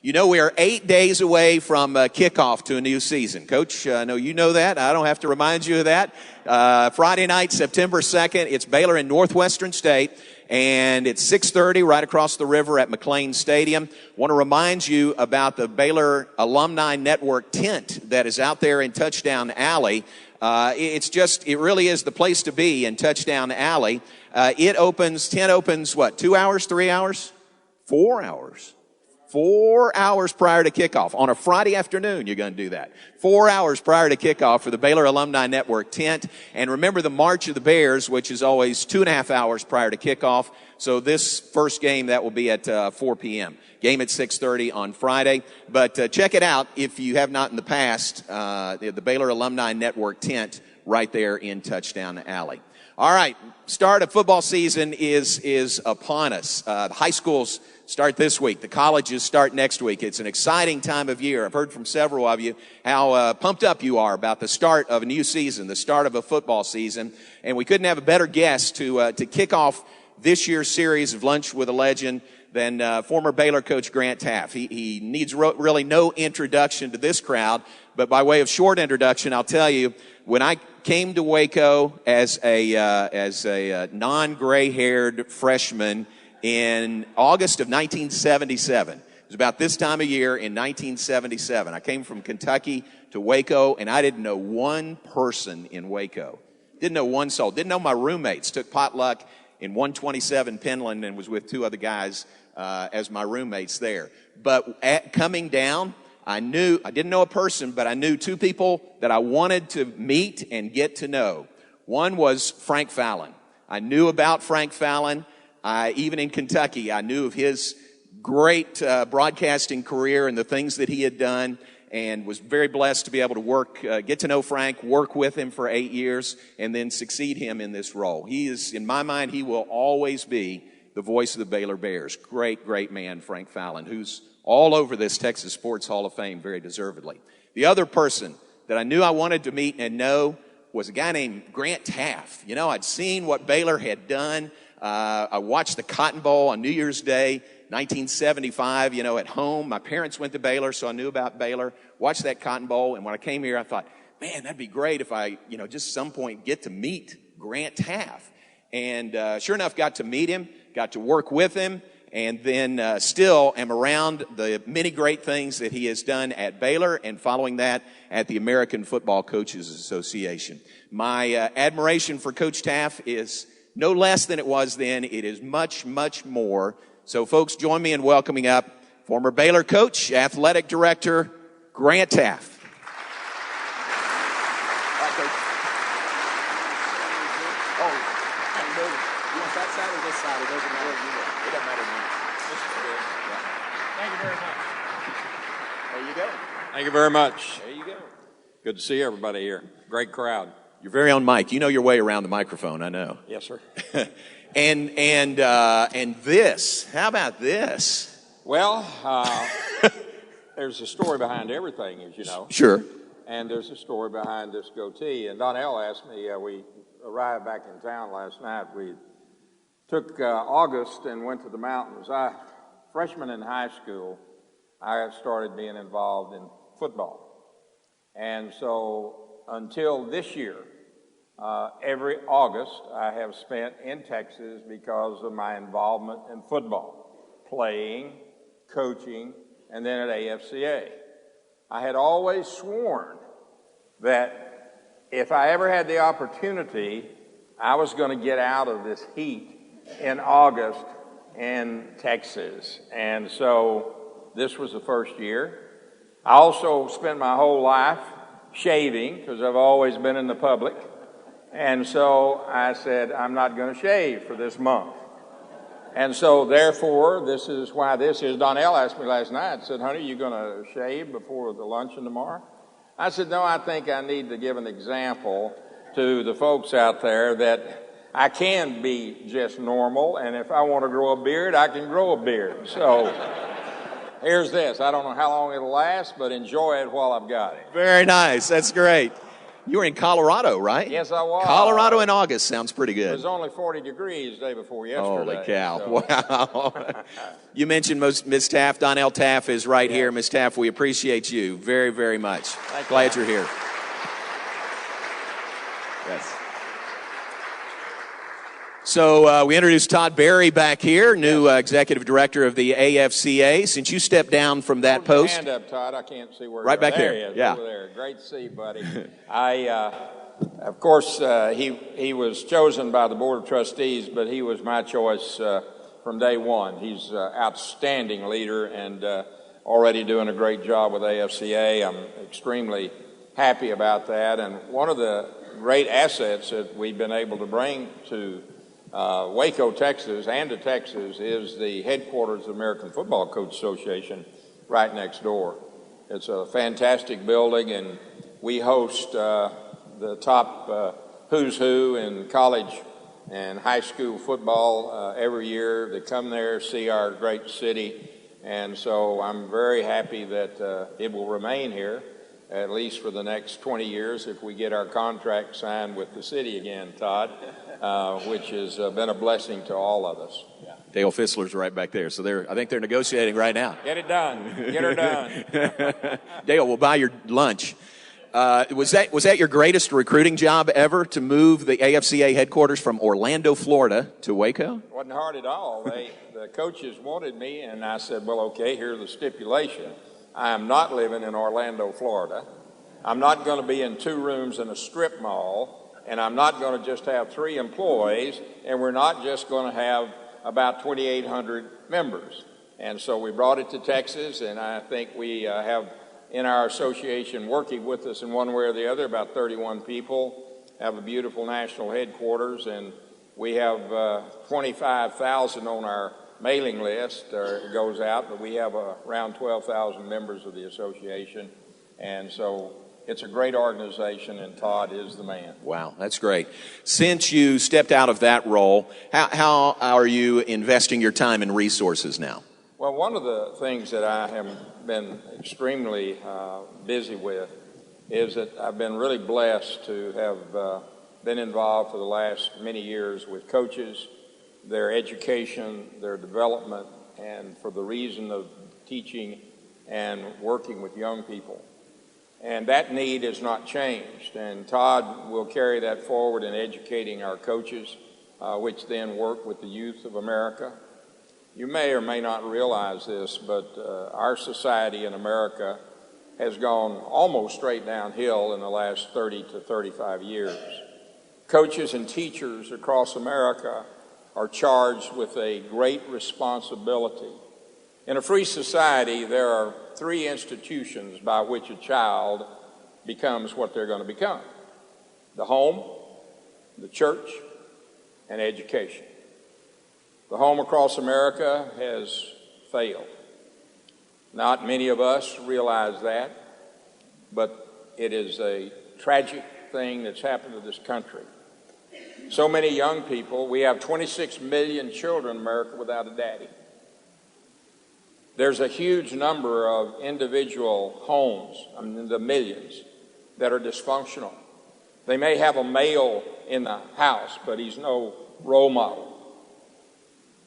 You know, we are 8 days away from kickoff to a new season. Coach, I know you know that. I don't have to remind you of that. Friday night, September 2nd, it's Baylor in Northwestern State, and it's 6:30 right across the river at McLean Stadium. Want to remind you about the Baylor Alumni Network tent that is out there in Touchdown Alley. It really is the place to be in Touchdown Alley. Tent opens, what, 2 hours, 3 hours? 4 hours. 4 hours prior to kickoff. On a Friday afternoon, you're going to do that. 4 hours prior to kickoff for the Baylor Alumni Network tent. And remember the March of the Bears, which is always 2.5 hours prior to kickoff. So this first game, that will be at 4 p.m. Game at 6:30 on Friday. But check it out if you have not in the past, the Baylor Alumni Network tent right there in Touchdown Alley. All right, start of football season is upon us. The high schools start this week. The colleges start next week. It's an exciting time of year. I've heard from several of you how pumped up you are about the start of a new season, the start of a football season. And we couldn't have a better guest to kick off this year's series of Lunch with a Legend than former Baylor coach Grant Teaff. He needs really no introduction to this crowd, but by way of short introduction, I'll tell you, when I came to Waco as a non-gray-haired freshman in August of 1977. It was about this time of year in 1977. I came from Kentucky to Waco, and I didn't know one person in Waco. Didn't know one soul. Didn't know my roommates. Took potluck in 127 Penland and was with two other guys as my roommates there. But coming down, I didn't know a person, but I knew two people that I wanted to meet and get to know. One was Frank Fallon. I knew about Frank Fallon. Even in Kentucky, I knew of his great broadcasting career and the things that he had done, and was very blessed to be able to get to know Frank, work with him for 8 years, and then succeed him in this role. He is, in my mind, he will always be the voice of the Baylor Bears. Great, great man, Frank Fallon, who's all over this Texas Sports Hall of Fame very deservedly. The other person that I knew I wanted to meet and know was a guy named Grant Teaff. You know, I'd seen what Baylor had done. I watched the Cotton Bowl on New Year's Day, 1975, at home. My parents went to Baylor, so I knew about Baylor. Watched that Cotton Bowl, and when I came here, I thought, man, that'd be great if I, just some point get to meet Grant Teaff. And sure enough, got to meet him, got to work with him, and then still am around the many great things that he has done at Baylor, and following that at the American Football Coaches Association. My admiration for Coach Teaff is no less than it was then. It is much, much more. So, folks, join me in welcoming up former Baylor coach, athletic director, Grant Teaff. Thank you very much. There you go. Good to see everybody here. Great crowd. Your very own mic. You know your way around the microphone, I know. Yes, sir. and this. How about this? Well, there's a story behind everything, as you know. Sure. And there's a story behind this goatee. And Donnell asked me, we arrived back in town last night. We took August and went to the mountains. Freshman in high school, I started being involved in football. And so until this year, every August I have spent in Texas because of my involvement in football, playing, coaching, and then at AFCA. I had always sworn that if I ever had the opportunity, I was going to get out of this heat in August in Texas. And so this was the first year. I also spent my whole life shaving because I've always been in the public. And so I said, I'm not going to shave for this month. And so therefore, this is why this is. Donnell asked me last night, said, honey, you going to shave before the luncheon tomorrow? I said, no, I think I need to give an example to the folks out there that I can be just normal, and if I want to grow a beard, I can grow a beard. So here's this. I don't know how long it'll last, but enjoy it while I've got it. Very nice. That's great. You were in Colorado, right? Yes, I was. Colorado in August sounds pretty It good. was only 40 degrees the day before yesterday. Holy cow. So. Wow. You mentioned Ms. Teaff. Donnell Teaff is right here. Ms. Teaff, we appreciate you very, very much. Glad you're here. Yes. So we introduced Todd Berry back here, new executive director of the AFCA. Since you stepped down from that post, hand up, Todd. I can't see where. Right back there. He is, yeah. Over there. Great to see you, buddy. Of course, he was chosen by the Board of Trustees, but he was my choice from day one. He's an outstanding leader and already doing a great job with AFCA. I'm extremely happy about that. And one of the great assets that we've been able to bring to Waco, Texas, and to Texas is the headquarters of the American Football Coach Association right next door. It's a fantastic building, and we host the top who's who in college and high school football every year. They come there, see our great city, and so I'm very happy that it will remain here, at least for the next 20 years if we get our contract signed with the city again, Todd, which has been a blessing to all of us. Yeah. Dale Fissler's right back there, so I think they're negotiating right now. Get it done. Get her done. Dale, we'll buy your lunch. Was that your greatest recruiting job ever, to move the AFCA headquarters from Orlando, Florida to Waco? Wasn't hard at all. The coaches wanted me, and I said, well, okay, here's the stipulation. I am not living in Orlando, Florida. I'm not going to be in 2 rooms in a strip mall, and I'm not going to just have 3 employees, and we're not just going to have about 2,800 members. And so we brought it to Texas, and I think we have in our association working with us in one way or the other about 31 people, have a beautiful national headquarters, and we have 25,000 on our mailing list goes out, but we have around 12,000 members of the association, and so it's a great organization, and Todd is the man. Wow, that's great. Since you stepped out of that role, how are you investing your time and resources now? Well, one of the things that I have been extremely busy with is that I've been really blessed to have been involved for the last many years with coaches, their education, their development, and for the reason of teaching and working with young people. And that need has not changed, and Todd will carry that forward in educating our coaches, which then work with the youth of America. You may or may not realize this, but our society in America has gone almost straight downhill in the last 30 to 35 years. Coaches and teachers across America are charged with a great responsibility. In a free society, there are 3 institutions by which a child becomes what they're going to become: the home, the church, and education. The home across America has failed. Not many of us realize that, but it is a tragic thing that's happened to this country. So many young people, we have 26 million children in America without a daddy. There's a huge number of individual homes, in the millions, that are dysfunctional. They may have a male in the house, but he's no role model.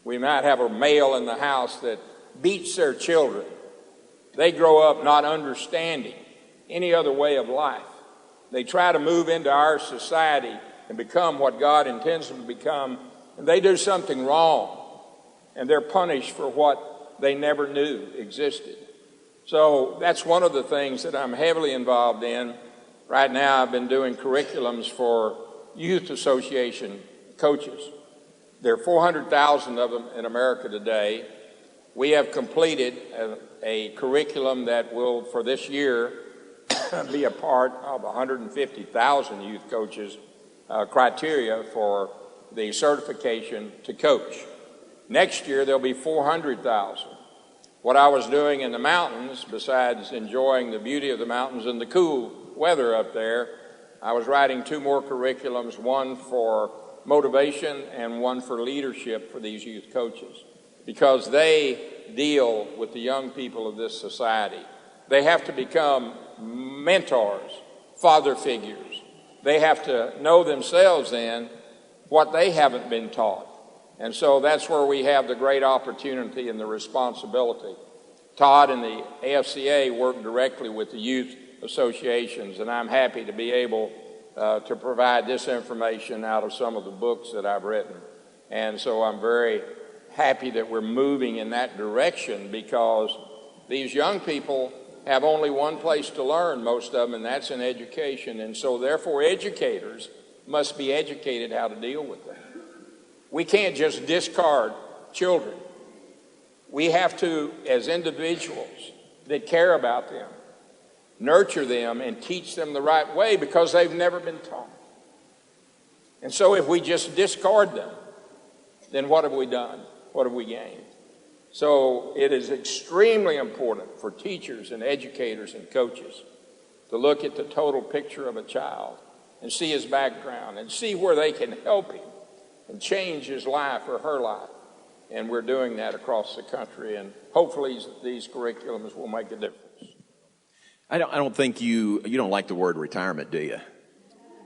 We might have a male in the house that beats their children. They grow up not understanding any other way of life. They try to move into our society and become what God intends them to become, and they do something wrong, and they're punished for what they never knew existed. So that's one of the things that I'm heavily involved in. Right now I've been doing curriculums for youth association coaches. There are 400,000 of them in America today. We have completed a curriculum that will, for this year, be a part of 150,000 youth coaches criteria for the certification to coach. Next year, there'll be 400,000. What I was doing in the mountains, besides enjoying the beauty of the mountains and the cool weather up there, I was writing 2 more curriculums, one for motivation and one for leadership for these youth coaches, because they deal with the young people of this society. They have to become mentors, father figures, they have to know themselves then what they haven't been taught. And so that's where we have the great opportunity and the responsibility. Todd and the AFCA work directly with the youth associations, and I'm happy to be able to provide this information out of some of the books that I've written. And so I'm very happy that we're moving in that direction, because these young people have only one place to learn, most of them, and that's in education. And so therefore educators must be educated how to deal with them. We can't just discard children. We have to, as individuals that care about them, nurture them and teach them the right way, because they've never been taught. And so if we just discard them, then what have we done? What have we gained? So it is extremely important for teachers and educators and coaches to look at the total picture of a child and see his background and see where they can help him and change his life or her life. And we're doing that across the country, and hopefully these curriculums will make a difference. I don't think you don't like the word retirement, do you?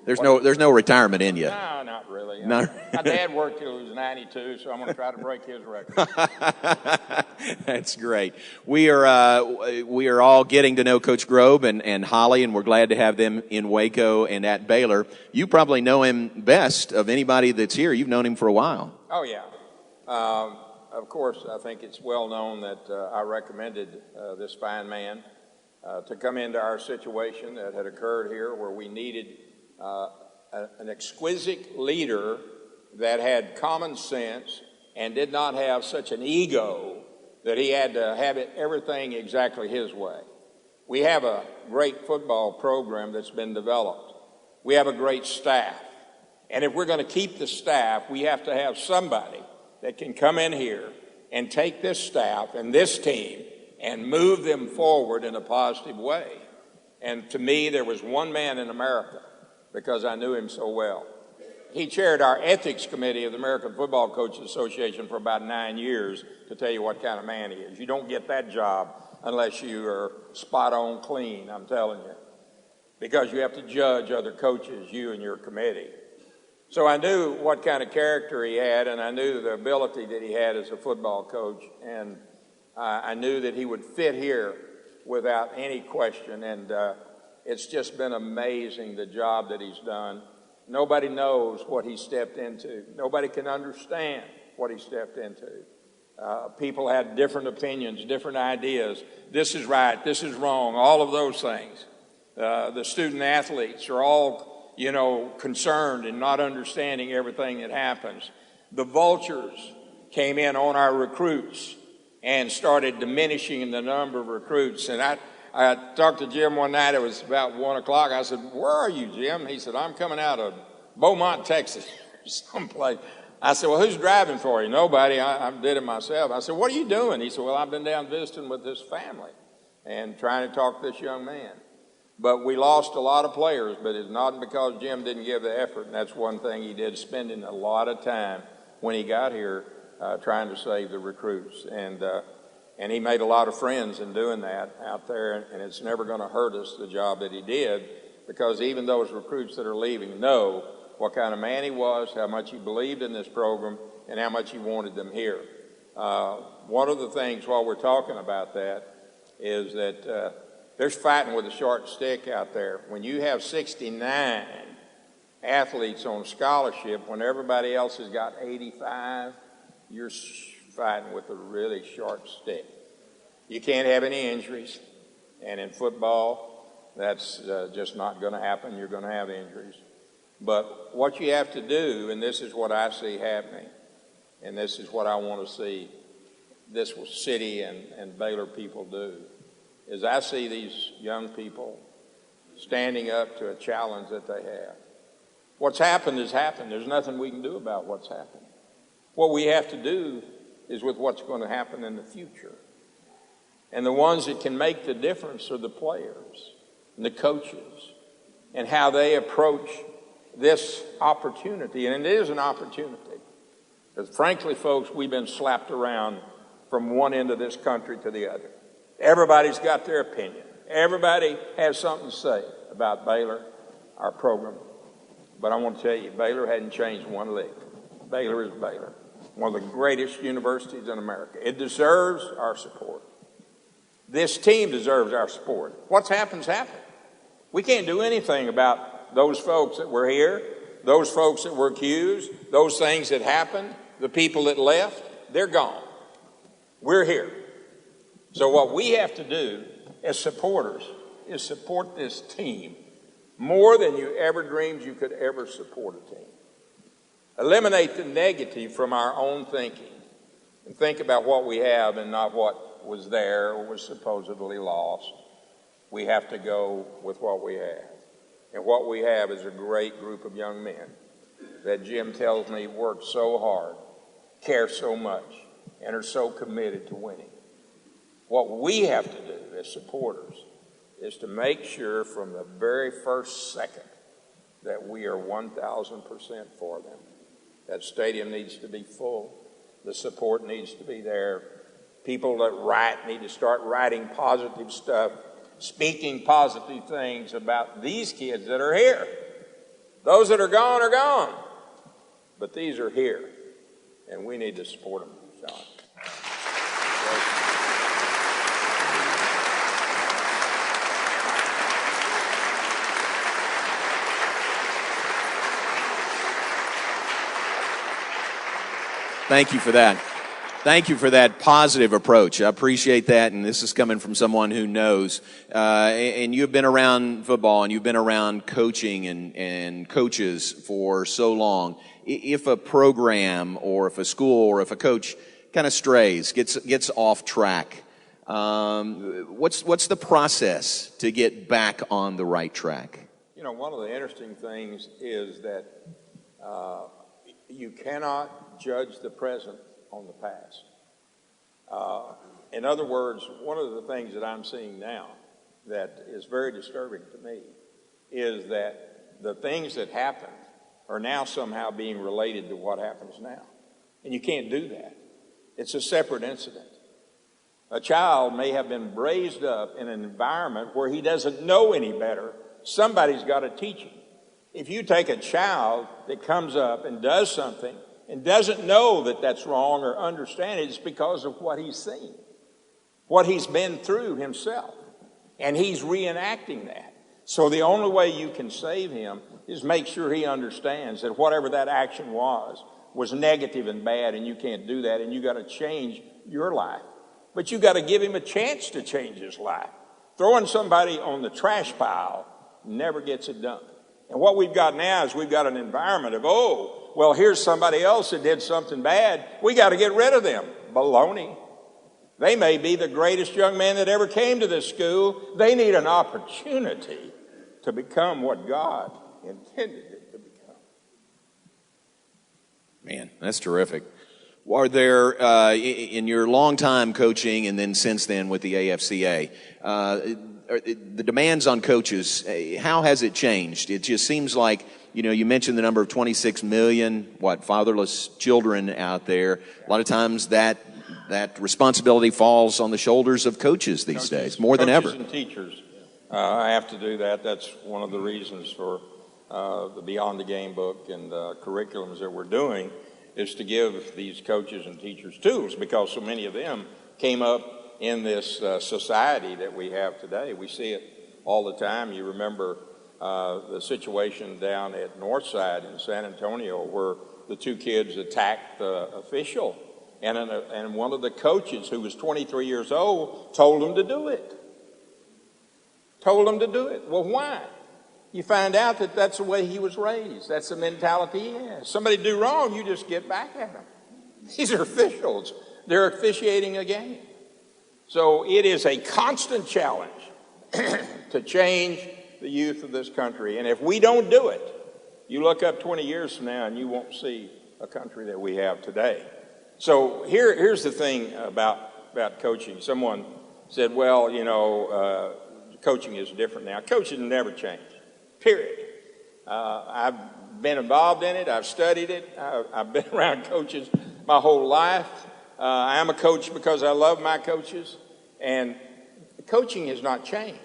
There's no retirement in you. No, not really. No. My dad worked till he was 92, so I'm going to try to break his record. That's great. We are all getting to know Coach Grobe and Holly, and we're glad to have them in Waco and at Baylor. You probably know him best of anybody that's here. You've known him for a while. Oh, yeah. Of course, I think it's well known that I recommended this fine man to come into our situation that had occurred here, where we needed an exquisite leader that had common sense and did not have such an ego that he had to have everything exactly his way. We have a great football program that's been developed. We have a great staff. And if we're going to keep the staff, we have to have somebody that can come in here and take this staff and this team and move them forward in a positive way. And to me, there was one man in America, because I knew him so well. He chaired our ethics committee of the American Football Coaches Association for about 9 years, to tell you what kind of man he is. You don't get that job unless you are spot on clean, I'm telling you, because you have to judge other coaches, you and your committee. So I knew what kind of character he had, and I knew the ability that he had as a football coach, and I knew that he would fit here without any question, and it's just been amazing, the job that he's done. Nobody knows what he stepped into. Nobody can understand what he stepped into. People had different opinions, different ideas. This is right, this is wrong, all of those things. The student athletes are all, concerned and not understanding everything that happens. The vultures came in on our recruits and started diminishing the number of recruits. And I talked to Jim one night. It was about 1 o'clock. I said, "Where are you, Jim?" He said, "I'm coming out of Beaumont, Texas, someplace." I said, "Well, who's driving for you?" "Nobody. I did it myself." I said, "What are you doing?" He said, "Well, I've been down visiting with this family and trying to talk to this young man." But we lost a lot of players, but it's not because Jim didn't give the effort. And that's one thing he did, spending a lot of time when he got here trying to save the recruits. And he made a lot of friends in doing that out there, and it's never going to hurt us, the job that he did, because even those recruits that are leaving know what kind of man he was, how much he believed in this program, and how much he wanted them here. One of the things while we're talking about that is that there's fighting with a short stick out there. When you have 69 athletes on scholarship, when everybody else has got 85, you're fighting with a really short stick. You can't have any injuries, and in football, that's just not going to happen. You're going to have injuries. But what you have to do, and this is what I see happening, and this is what I want to see this city and Baylor people do, is I see these young people standing up to a challenge that they have. What's happened has happened. There's nothing we can do about what's happened. What we have to do is with what's going to happen in the future. And the ones that can make the difference are the players and the coaches and how they approach this opportunity. And it is an opportunity. Because frankly, folks, we've been slapped around from one end of this country to the other. Everybody's got their opinion. Everybody has something to say about Baylor, our program, But I want to tell you, Baylor hadn't changed one lick. Baylor is Baylor, one of the greatest universities in America. It deserves our support. This team deserves our support. What's happened's happened. We can't do anything about those folks that were here, those folks that were accused, those things that happened, the people that left. They're gone. We're here. So what we have to do as supporters is support this team more than you ever dreamed you could ever support a team. Eliminate the negative from our own thinking and think about what we have and not what was there or was supposedly lost. We have to go with what we have. And what we have is a great group of young men that Jim tells me work so hard, care so much, and are so committed to winning. What we have to do as supporters is to make sure from the very first second that we are 1,000% for them. That stadium needs to be full. The support needs to be there. People that write need to start writing positive stuff, speaking positive things about these kids that are here. Those that are gone are gone. But these are here, and we need to support them, John. Thank you for that. Thank you for that positive approach. I appreciate that, and this is coming from someone who knows. And you've been around football, and you've been around coaching and coaches for so long. If a program or if a school or if a coach kind of strays, gets off track, what's the process to get back on the right track? You know, one of the interesting things is that you cannot judge the present on the past. In other words, one of the things that I'm seeing now that is very disturbing to me is that the things that happened are now somehow being related to what happens now. And you can't do that. It's a separate incident. A child may have been raised up in an environment where he doesn't know any better. Somebody's got to teach him. If you take a child that comes up and does something and doesn't know that that's wrong or understand it, it's because of what he's seen, what he's been through himself, and he's reenacting that. So the only way you can save him is make sure he understands that whatever that action was negative and bad, and you can't do that, and you got to change your life. But you got to give him a chance to change his life. Throwing somebody on the trash pile never gets it done. And what we've got now is we've got an environment of, oh, well, here's somebody else that did something bad. We got to get rid of them. Baloney. They may be the greatest young man that ever came to this school. They need an opportunity to become what God intended it to become. Man, that's terrific. Are there, in your long time coaching and then since then with the AFCA, the demands on coaches, how has it changed? It just seems like, you mentioned the number of 26 million, fatherless children out there. A lot of times that responsibility falls on the shoulders of coaches these days, more than ever. Coaches and teachers. I have to do that. That's one of the reasons for the Beyond the Game book and the curriculums that we're doing is to give these coaches and teachers tools, because so many of them came up in this society that we have today. We see it all the time. You remember the situation down at Northside in San Antonio where the two kids attacked the official, and one of the coaches, who was 23 years old, told him to do it. Well, why? You find out that that's the way he was raised. That's the mentality he has. Somebody do wrong, you just get back at them. These are officials. They're officiating a game. So it is a constant challenge to change the youth of this country. And if we don't do it, you look up 20 years from now and you won't see a country that we have today. So here's the thing about coaching. Someone said, well, coaching is different now. Coaching never changed, period. I've been involved in it. I've studied it. I've been around coaches my whole life. I am a coach because I love my coaches. And coaching has not changed.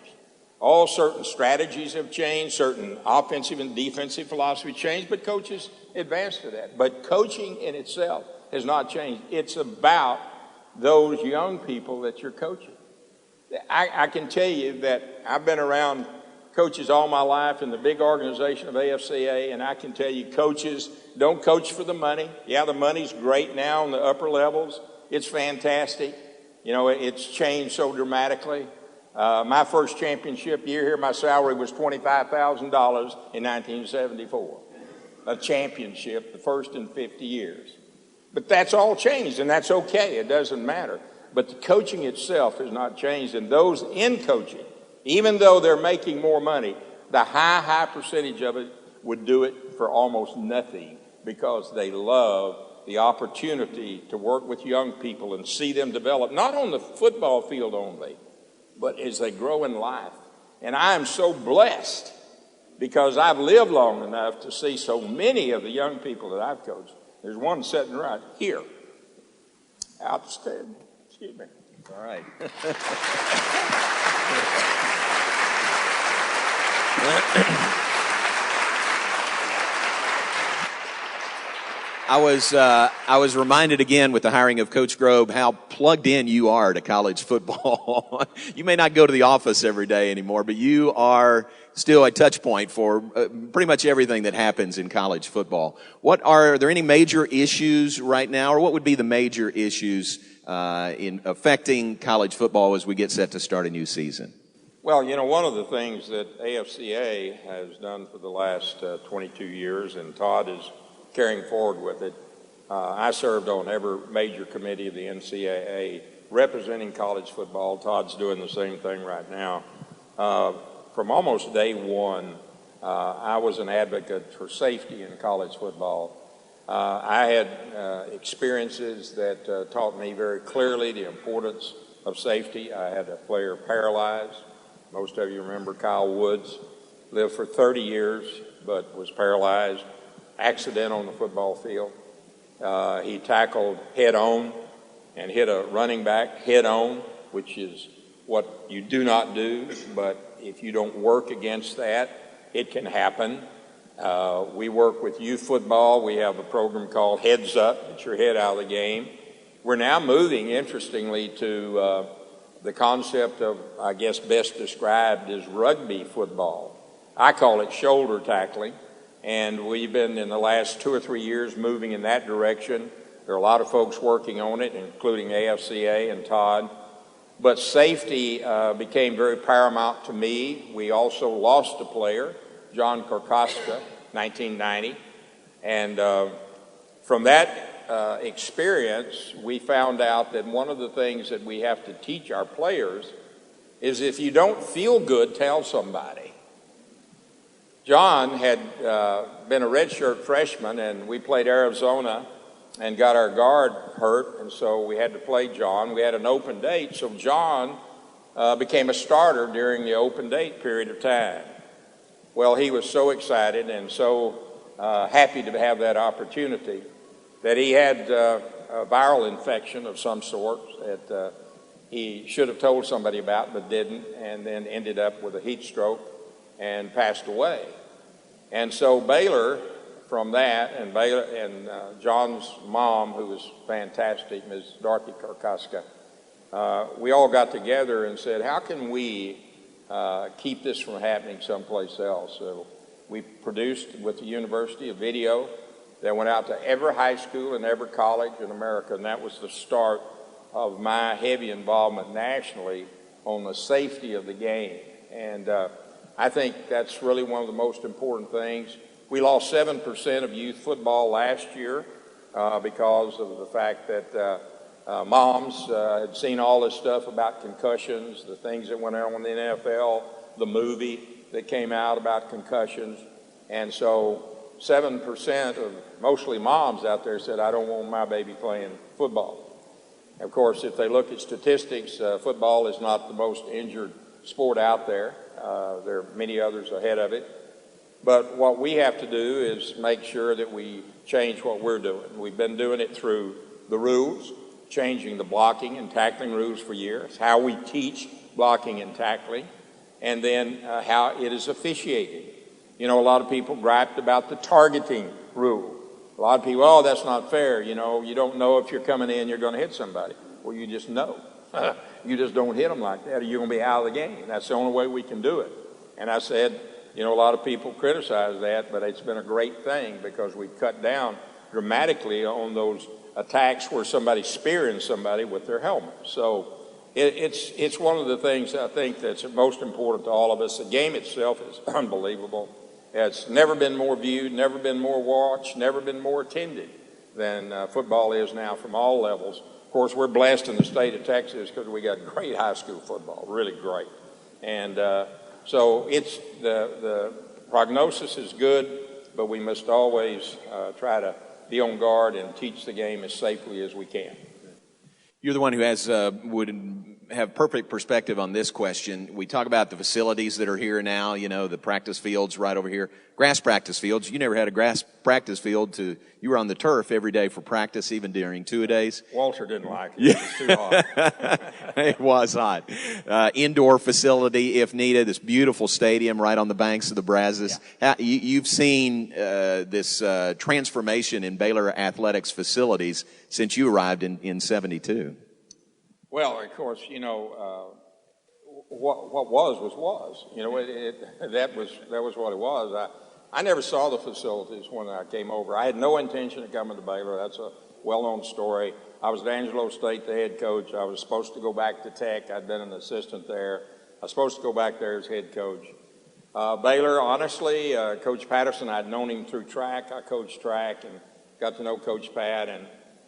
All certain strategies have changed, certain offensive and defensive philosophy changed, but coaches advanced to that. But coaching in itself has not changed. It's about those young people that you're coaching. I can tell you that I've been around coaches all my life in the big organization of AFCA, and I can tell you coaches don't coach for the money. Yeah, the money's great now in the upper levels. It's fantastic. You know, it's changed so dramatically. My first championship year here, my salary was $25,000 in 1974. A championship, the first in 50 years. But that's all changed, and that's okay. It doesn't matter. But the coaching itself has not changed, and those in coaching, even though they're making more money, the high percentage of it would do it for almost nothing because they love the opportunity to work with young people and see them develop, not on the football field only, but as they grow in life. And I am so blessed because I've lived long enough to see so many of the young people that I've coached. There's one sitting right here. Outstanding. Excuse me. All right. I was reminded again with the hiring of Coach Grobe how plugged in you are to college football. You may not go to the office every day anymore, but you are still a touch point for pretty much everything that happens in college football. Are there any major issues right now, or what would be the major issues in affecting college football as we get set to start a new season? Well, you know, one of the things that AFCA has done for the last 22 years, and Todd is carrying forward with it. I served on every major committee of the NCAA representing college football. Todd's doing the same thing right now. From almost day one, I was an advocate for safety in college football. I had experiences that taught me very clearly the importance of safety. I had a player paralyzed. Most of you remember Kyle Woods. Lived for 30 years, but was paralyzed. Accident on the football field. He tackled head on and hit a running back head on, which is what you do not do, but if you don't work against that, it can happen. We work with youth football. We have a program called Heads Up, get your head out of the game. We're now moving, interestingly, to the concept of, I guess best described as rugby football. I call it shoulder tackling. And we've been, in the last 2 or 3 years, moving in that direction. There are a lot of folks working on it, including AFCA and Todd. But safety became very paramount to me. We also lost a player, John Korkoska, 1990. And from that experience, we found out that one of the things that we have to teach our players is if you don't feel good, tell somebody. John had been a redshirt freshman, and we played Arizona and got our guard hurt, and so we had to play John. We had an open date, so John became a starter during the open date period of time. Well, he was so excited and so happy to have that opportunity that he had a viral infection of some sort that he should have told somebody about but didn't, and then ended up with a heat stroke and passed away. And so Baylor, from that, and Baylor and John's mom, who was fantastic, Ms. Dorothy Korkoska, we all got together and said, how can we keep this from happening someplace else? So we produced with the university a video that went out to every high school and every college in America, and that was the start of my heavy involvement nationally on the safety of the game. And I think that's really one of the most important things. We lost 7% of youth football last year because of the fact that moms had seen all this stuff about concussions, the things that went on in the NFL, the movie that came out about concussions. And so 7% of mostly moms out there said, I don't want my baby playing football. Of course, if they look at statistics, football is not the most injured sport out there. There are many others ahead of it. But what we have to do is make sure that we change what we're doing. We've been doing it through the rules, changing the blocking and tackling rules for years, how we teach blocking and tackling. and then how it is officiated. You know, a lot of people griped about the targeting rule. A lot of people, oh, that's not fair. You know, you don't know if you're coming in, you're going to hit somebody. Well, you just know. You just don't hit them like that, or you're going to be out of the game. That's the only way we can do it. And I said, you know, a lot of people criticize that, but it's been a great thing because we've cut down dramatically on those attacks where somebody's spearing somebody with their helmet. So it's one of the things I think that's most important to all of us. The game itself is unbelievable. It's never been more viewed, never been more watched, never been more attended than football is now from all levels. Of course, we're blessed in the state of Texas because we got great high school football, really great. And so it's the prognosis is good, but we must always try to be on guard and teach the game as safely as we can. You're the one who has would have perfect perspective on this question. We talk about the facilities that are here now, you know, the practice fields right over here, grass practice fields. You never had a grass practice field. You were on the turf every day for practice, even during two-a-days. Walter didn't like it. It was too hot. It was hot. Indoor facility, if needed, this beautiful stadium right on the banks of the Brazos. Yeah. You've seen this transformation in Baylor Athletics facilities since you arrived in 72. Well, of course, you know, what was. You know, that was what it was. I never saw the facilities when I came over. I had no intention of coming to Baylor. That's a well-known story. I was at Angelo State, the head coach. I was supposed to go back to Tech. I'd been an assistant there. I was supposed to go back there as head coach. Baylor, honestly, Coach Patterson, I'd known him through track. I coached track and got to know Coach Pat,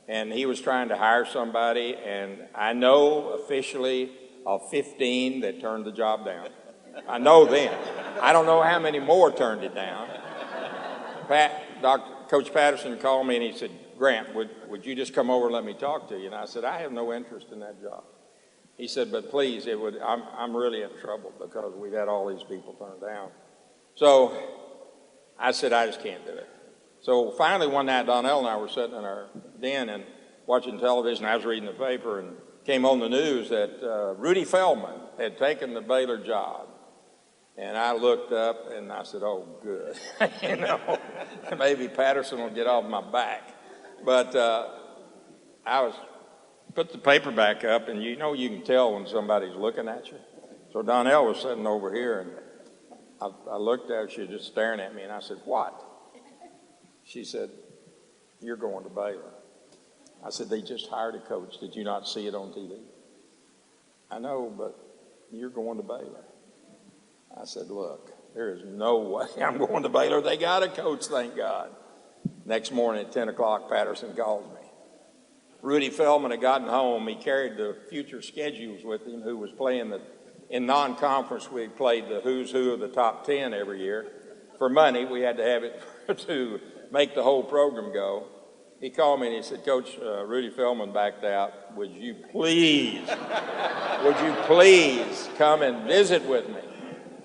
and he was trying to hire somebody, and I know officially of 15 that turned the job down. I know them. I don't know how many more turned it down. Coach Patterson called me and he said, Grant, would you just come over and let me talk to you? And I said, I have no interest in that job. He said, but please, I'm really in trouble because we've had all these people turned down. So I said, I just can't do it. So finally one night, Donnell and I were sitting in our den and watching television. I was reading the paper and came on the news that Rudy Feldman had taken the Baylor job. And I looked up and I said, oh, good. You know, maybe Patterson will get off my back. But I put the paper back up, and you know you can tell when somebody's looking at you. So Donnell was sitting over here, and I looked at her. She was just staring at me, and I said, what? She said, you're going to Baylor. I said, they just hired a coach. Did you not see it on TV? I know, but you're going to Baylor. I said, look, there is no way I'm going to Baylor. They got a coach, thank God. Next morning at 10 o'clock, Patterson calls me. Rudy Feldman had gotten home. He carried the future schedules with him, who was playing in non-conference. We played the who's who of the top 10 every year. For money, we had to have it to make the whole program go. He called me and he said, Coach, Rudy Feldman backed out. Would you please come and visit with me?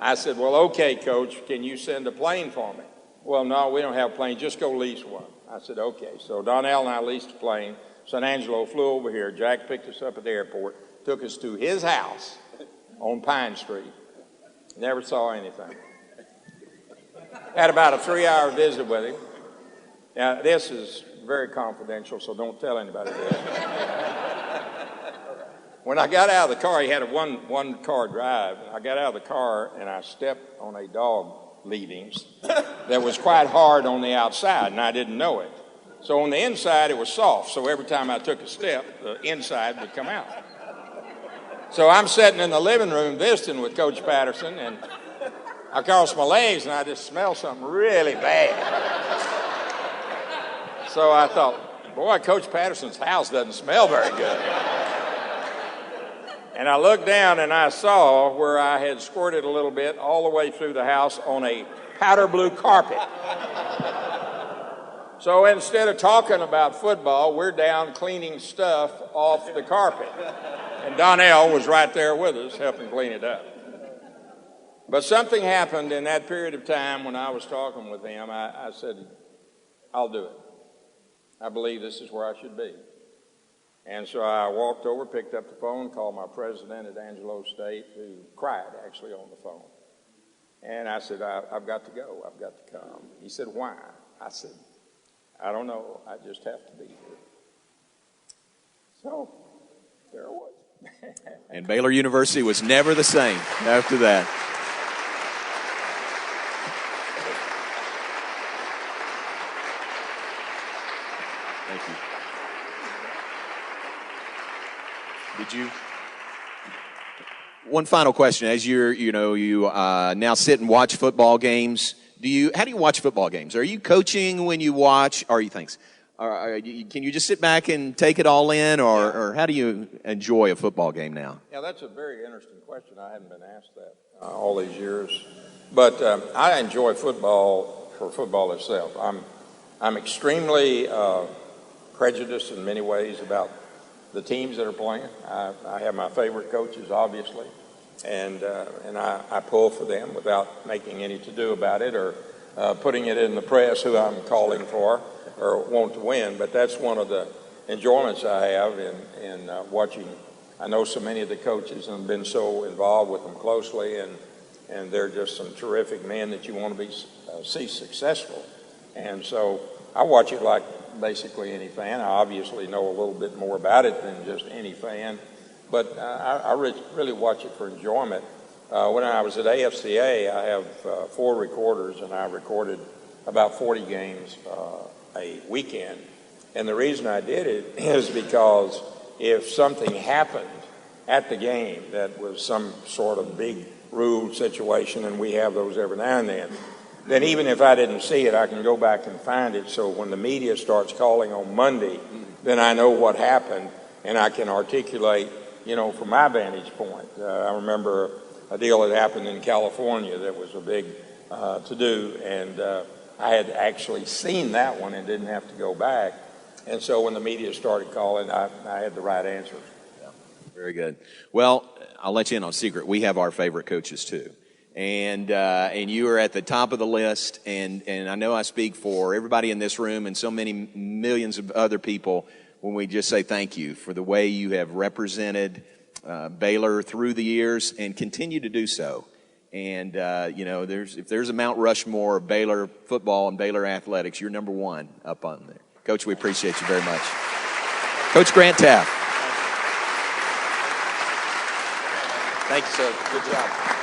I said, well, okay, Coach, can you send a plane for me? Well, no, we don't have a plane. Just go lease one. I said, okay. So Donnell and I leased a plane. San Angelo flew over here. Jack picked us up at the airport, took us to his house on Pine Street. Never saw anything. Had about a 3-hour visit with him. Now, this is very confidential, so don't tell anybody this. When I got out of the car, he had a one-car drive. I got out of the car, and I stepped on a dog leavings that was quite hard on the outside, and I didn't know it. So on the inside, it was soft, so every time I took a step, the inside would come out. So I'm sitting in the living room visiting with Coach Patterson, and I cross my legs, and I just smell something really bad. So I thought, boy, Coach Patterson's house doesn't smell very good. And I looked down and I saw where I had squirted a little bit all the way through the house on a powder blue carpet. So instead of talking about football, we're down cleaning stuff off the carpet. And Donnell was right there with us helping clean it up. But something happened in that period of time when I was talking with him. I said, I'll do it. I believe this is where I should be. And so I walked over, picked up the phone, called my president at Angelo State, who cried actually on the phone. And I said, I've got to go. I've got to come. He said, why? I said, I don't know. I just have to be here. So there it was. And Baylor University was never the same after that. Thank you. Did you? One final question: as you now sit and watch football games, how do you watch football games? Are you coaching when you watch? Are you thanks? Can you just sit back and take it all in, or how do you enjoy a football game now? Yeah, that's a very interesting question. I haven't been asked that all these years, but I enjoy football for football itself. I'm extremely prejudiced in many ways about the teams that are playing. I have my favorite coaches, obviously, and I pull for them without making any to-do about it or putting it in the press who I'm calling for or want to win. But that's one of the enjoyments I have in watching. I know so many of the coaches and have been so involved with them closely, and they're just some terrific men that you want to see successful. And so I watch it like basically any fan. I obviously know a little bit more about it than just any fan, but I really watch it for enjoyment. When I was at AFCA, I have 4 recorders, and I recorded about 40 games a weekend. And the reason I did it is because if something happened at the game that was some sort of big rule situation, and we have those every now and then even if I didn't see it, I can go back and find it. So when the media starts calling on Monday, then I know what happened, and I can articulate, from my vantage point. I remember a deal that happened in California that was a big to-do, and I had actually seen that one and didn't have to go back. And so when the media started calling, I had the right answers. Yeah, very good. Well, I'll let you in on a secret. We have our favorite coaches, too. And you are at the top of the list, and I know I speak for everybody in this room and so many millions of other people when we just say thank you for the way you have represented Baylor through the years and continue to do so. And, if there's a Mount Rushmore of Baylor football and Baylor athletics, you're number 1 up on there. Coach, we appreciate you very much. Coach Grant Teaff. Thank you, sir. Good job.